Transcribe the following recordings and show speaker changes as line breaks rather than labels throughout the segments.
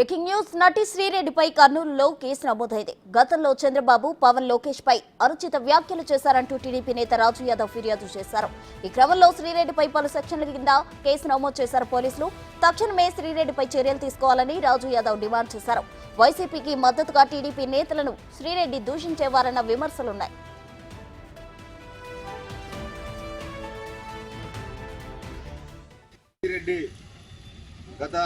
Breaking news. నటి శ్రీరెడ్డిపై కర్నూలులో case నమోదైంది. గతంలో చంద్రబాబు పవన్ లోకేష్ పై అనుచిత వ్యాఖ్యలు చేశారంటూ టీడీపీ నేత రాజు యాదవ్ ఫిర్యాదు చేశారు. ఈ క్రమంలో శ్రీరెడ్డిపై పలు సెక్షన్ల కింద కేసు నమోదు చేశారు పోలీసులు. తక్షణమే శ్రీరెడ్డిపై చర్యలు తీసుకోవాలని రాజు యాదవ్ డిమాండ్ చేశారు. వైసీపీకి మద్దతుగా టీడీపీ నేతలను శ్రీరెడ్డి దూషించేవారన్న విమర్శలున్నాయి.
గత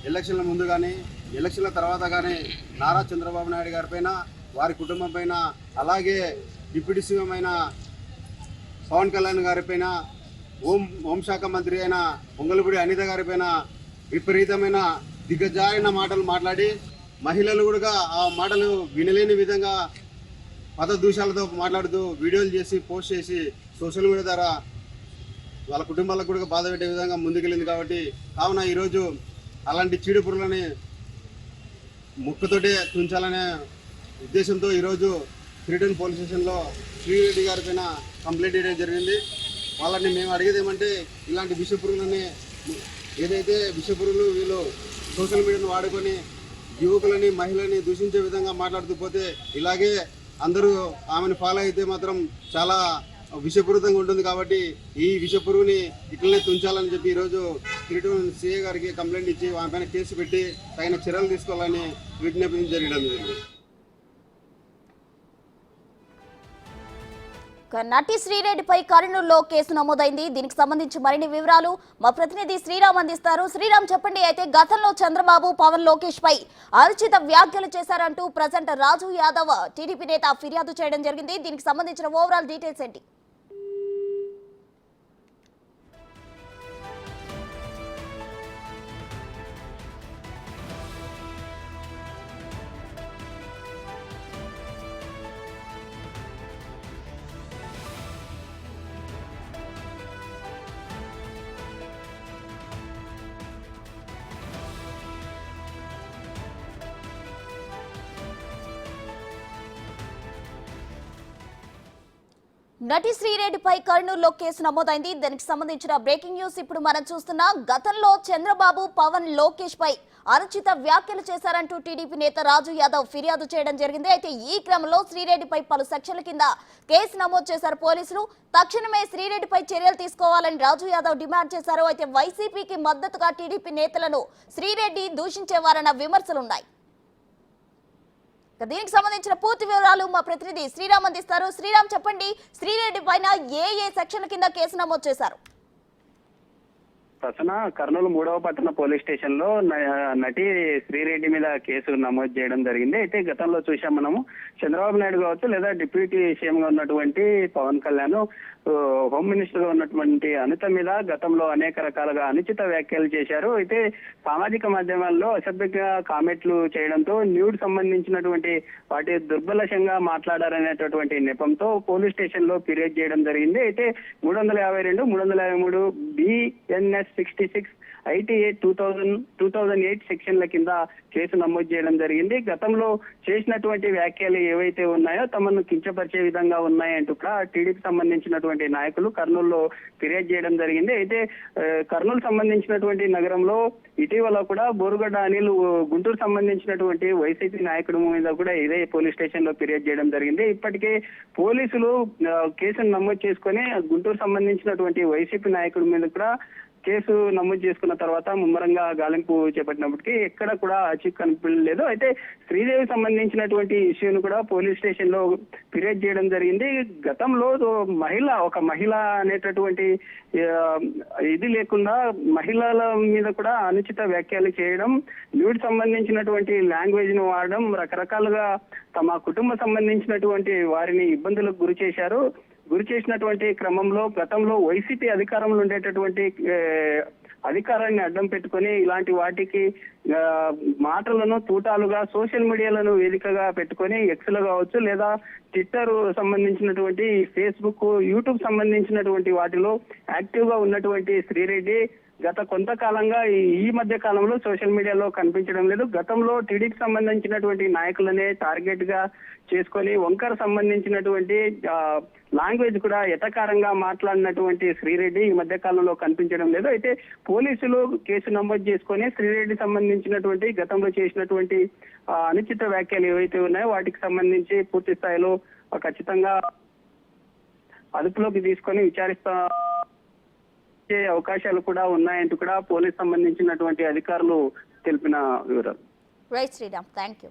ఎలక్షన్ల ముందు కానీ ఎలక్షన్ల తర్వాత కానీ నారా చంద్రబాబు నాయుడు గారి పైన, వారి కుటుంబం పైన, అలాగే డిప్యూటీ సీఎం అయిన పవన్ కళ్యాణ్ గారి పైన, హోంశాఖ మంత్రి అయిన పొంగలపూడి అనిత గారి పైన విపరీతమైన దిగజారిన మాటలు మాట్లాడి, మహిళలు కూడా ఆ మాటలు వినలేని విధంగా పదదూషాలతో మాట్లాడుతూ వీడియోలు చేసి పోస్ట్ చేసి సోషల్ మీడియా ద్వారా వాళ్ళ కుటుంబాలకు కూడా బాధ పెట్టే విధంగా ముందుకెళ్ళింది. కావున ఈరోజు అలాంటి చీడు పురుగులని ముక్కుతోటే తుంచాలనే ఉద్దేశంతో ఈరోజు శ్రీటన్ పోలీస్ స్టేషన్లో శ్రీరెడ్డి గారి పైన కంప్లైంట్ చేయడం జరిగింది. వాళ్ళని మేము అడిగేది ఏమంటే, ఇలాంటి విష పురుగులని ఏదైతే విష పురుగులు వీళ్ళు సోషల్ మీడియాను వాడుకొని యువకులని మహిళని దూషించే విధంగా మాట్లాడుతూ పోతే, ఇలాగే అందరూ ఆమెను ఫాలో అయితే మాత్రం చాలా విషపూరితంగా ఉంటుంది. కాబట్టి ఈ విషపురుగుని ఇట్లనే తుంచాలని చెప్పి ఈరోజు శ్రీటన్ సిఐ గారికి కంప్లైంట్ ఇచ్చి ఆమె పైన కేసు పెట్టి తగిన చర్యలు తీసుకోవాలని విజ్ఞప్తి జరగడం జరిగింది.
నటి శ్రీరెడ్డిపై కర్నూలులో కేసు నమోదైంది. దీనికి సంబంధించి మరిన్ని వివరాలు మా ప్రతినిధి శ్రీరామ్ అందిస్తారు. శ్రీరామ్, చెప్పండి. అయితే గతంలో చంద్రబాబు పవన్ లోకేష్ పై అనుచిత వ్యాఖ్యలు చేశారంటూ ప్రజెంట్ రాజు యాదవ్ టీడీపీ నేత ఫిర్యాదు చేయడం జరిగింది. దీనికి సంబంధించిన ఓవరాల్ డీటెయిల్స్ ఏంటి? నటి శ్రీరెడ్డిపై కర్నూలులో కేసు నమోదైంది. దానికి సంబంధించిన బ్రేకింగ్ న్యూస్ ఇప్పుడు మనం చూస్తున్నాం. గతంలో చంద్రబాబు పవన్ లోకేష్ పై అనుచిత వ్యాఖ్యలు చేశారంటూ టీడీపీ నేత రాజు యాదవ్ ఫిర్యాదు చేయడం జరిగింది. అయితే ఈ క్రమంలో శ్రీరెడ్డిపై పలు సెక్షన్ల కింద కేసు నమోదు చేశారు పోలీసులు. తక్షణమే శ్రీరెడ్డిపై చర్యలు తీసుకోవాలని రాజు యాదవ్ డిమాండ్ చేశారు. అయితే వైసీపీకి మద్దతుగా టీడీపీ నేతలను శ్రీరెడ్డి దూషించేవారన్న విమర్శలున్నాయి. దీనికి సంబంధించిన పూర్తి వివరాలు మా ప్రతినిధి శ్రీరామ్ అందిస్తారు. శ్రీరామ్, చెప్పండి. శ్రీరెడ్డి పైన ఏ సెక్షన్ కింద కేసు నమోదు చేశారు?
కర్నూలు 3వ పట్టణ పోలీస్ స్టేషన్ లో నటి శ్రీరెడ్డి మీద కేసు నమోదు చేయడం జరిగింది. అయితే గతంలో చూసాం మనము, చంద్రబాబు నాయుడు కావచ్చు లేదా డిప్యూటీ సీఎం గా ఉన్నటువంటి పవన్ కళ్యాణ్, హోమ్ మినిస్టర్ గా ఉన్నటువంటి అనిత మీద గతంలో అనేక రకాలుగా అనుచిత వ్యాఖ్యలు చేశారు. అయితే సామాజిక మాధ్యమాల్లో అసభ్యంగా కామెంట్లు చేయడంతో న్యూడ్ సంబంధించినటువంటి వాటి దుర్బలశంగా మాట్లాడారనేటటువంటి నెపంతో పోలీస్ స్టేషన్ లో ఫిర్యాదు చేయడం జరిగింది. అయితే 352, 353 BNS 66 ITA 2008 సెక్షన్ల కింద కేసు నమోదు చేయడం జరిగింది. గతంలో చేసినటువంటి వ్యాఖ్యలు ఏవైతే ఉన్నాయో తమను కించపరిచే విధంగా ఉన్నాయంటూ కూడా టీడీపీ సంబంధించినటువంటి నాయకులు కర్నూలులో ఫిర్యాదు చేయడం జరిగింది. అయితే కర్నూలు సంబంధించినటువంటి నగరంలో ఇటీవల కూడా బోరుగడ్డ అనిల్ గుంటూరు సంబంధించినటువంటి వైసీపీ నాయకుడి మీద కూడా ఇదే పోలీస్ స్టేషన్ లో ఫిర్యాదు చేయడం జరిగింది. ఇప్పటికే పోలీసులు కేసును నమోదు చేసుకొని గుంటూరు సంబంధించినటువంటి వైసీపీ నాయకుడి మీద కూడా కేసు నమోదు చేసుకున్న తర్వాత ముమ్మరంగా గాలింపు చేపట్టినప్పటికీ ఎక్కడ కూడా ఆచూకీ కనిపించలేదు. అయితే శ్రీదేవి సంబంధించినటువంటి ఇష్యూను కూడా పోలీస్ స్టేషన్ లో ఫిర్యాదు చేయడం జరిగింది. గతంలో ఒక మహిళ అనేటటువంటి ఇది లేకుండా మహిళల మీద కూడా అనుచిత వ్యాఖ్యలు చేయడం, న్యూడ్ సంబంధించినటువంటి లాంగ్వేజ్ ను వాడడం, రకరకాలుగా తమ కుటుంబ సంబంధించినటువంటి వారిని ఇబ్బందులకు గురి చేసినటువంటి క్రమంలో గతంలో వైసీపీ అధికారంలో ఉండేటటువంటి అధికారాన్ని అడ్డం పెట్టుకొని ఇలాంటి వాటికి మాటలను తూటాలుగా సోషల్ మీడియాలను వేదికగా పెట్టుకొని ఎక్స్లో కావచ్చు లేదా ట్విట్టర్ సంబంధించినటువంటి ఫేస్బుక్, యూట్యూబ్ సంబంధించినటువంటి వాటిలో యాక్టివ్ గా ఉన్నటువంటి శ్రీరెడ్డి గత కొంతకాలంగా ఈ మధ్య కాలంలో సోషల్ మీడియాలో కనిపించడం లేదు. గతంలో టీడీపీకి సంబంధించినటువంటి నాయకులనే టార్గెట్ గా చేసుకొని వంకర సంబంధించినటువంటి లాంగ్వేజ్ కూడా ఎటకారంగా మాట్లాడినటువంటి శ్రీరెడ్డి ఈ మధ్య కాలంలో కనిపించడం లేదు. అయితే పోలీసులు కేసు నమోదు చేసుకొని శ్రీరెడ్డి సంబంధించినటువంటి గతంలో చేసినటువంటి అనుచిత వ్యాఖ్యలు ఏవైతే ఉన్నాయో వాటికి సంబంధించి పూర్తి స్థాయిలో ఖచ్చితంగా అదుపులోకి తీసుకొని విచారిస్తా అవకాశాలు కూడా ఉన్నాయంటూ కూడా పోలీస్ సంబంధించినటువంటి అధికారులు తెలిపిన వివరాలు.
Right Shriram, thank you.